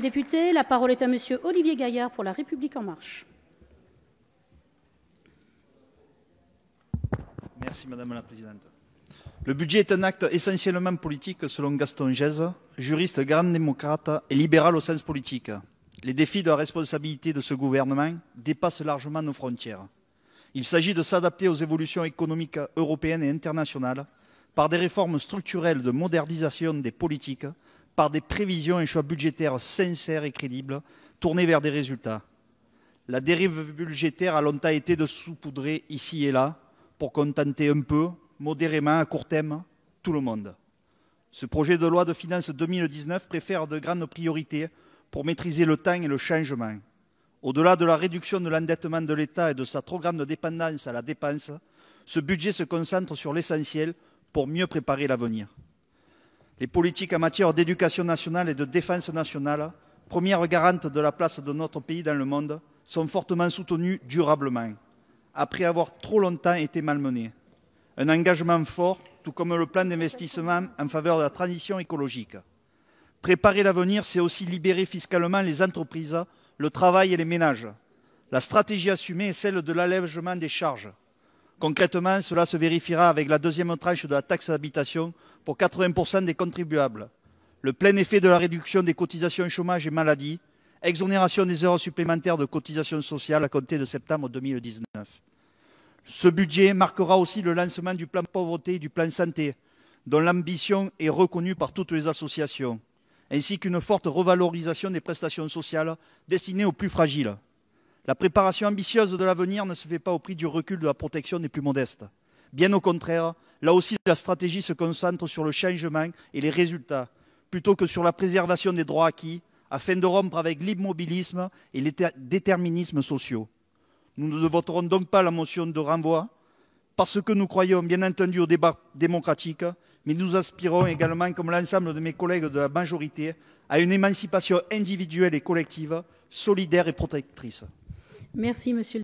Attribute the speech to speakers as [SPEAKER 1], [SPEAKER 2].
[SPEAKER 1] Député, la parole est à Monsieur Olivier Gaillard pour La République En Marche.
[SPEAKER 2] Merci Madame la Présidente. Le budget est un acte essentiellement politique selon Gaston Gèze, juriste grand démocrate et libéral au sens politique. Les défis de la responsabilité de ce gouvernement dépassent largement nos frontières. Il s'agit de s'adapter aux évolutions économiques européennes et internationales par des réformes structurelles de modernisation des politiques, par des prévisions et choix budgétaires sincères et crédibles, tournés vers des résultats. La dérive budgétaire a longtemps été de saupoudrer ici et là pour contenter un peu, modérément, à court terme, tout le monde. Ce projet de loi de finances 2019 préfère de grandes priorités pour maîtriser le temps et le changement. Au-delà de la réduction de l'endettement de l'État et de sa trop grande dépendance à la dépense, ce budget se concentre sur l'essentiel pour mieux préparer l'avenir. Les politiques en matière d'éducation nationale et de défense nationale, première garante de la place de notre pays dans le monde, sont fortement soutenues durablement, après avoir trop longtemps été malmenées. Un engagement fort, tout comme le plan d'investissement en faveur de la transition écologique. Préparer l'avenir, c'est aussi libérer fiscalement les entreprises, le travail et les ménages. La stratégie assumée est celle de l'allègement des charges. Concrètement, cela se vérifiera avec la deuxième tranche de la taxe d'habitation pour 80% des contribuables. Le plein effet de la réduction des cotisations chômage et maladie, exonération des heures supplémentaires de cotisations sociales à compter de septembre 2019. Ce budget marquera aussi le lancement du plan pauvreté et du plan santé, dont l'ambition est reconnue par toutes les associations, ainsi qu'une forte revalorisation des prestations sociales destinées aux plus fragiles. La préparation ambitieuse de l'avenir ne se fait pas au prix du recul de la protection des plus modestes. Bien au contraire, là aussi la stratégie se concentre sur le changement et les résultats, plutôt que sur la préservation des droits acquis, afin de rompre avec l'immobilisme et les déterminismes sociaux. Nous ne voterons donc pas la motion de renvoi, parce que nous croyons bien entendu au débat démocratique, mais nous aspirons également, comme l'ensemble de mes collègues de la majorité, à une émancipation individuelle et collective, solidaire et protectrice.
[SPEAKER 1] Merci, Monsieur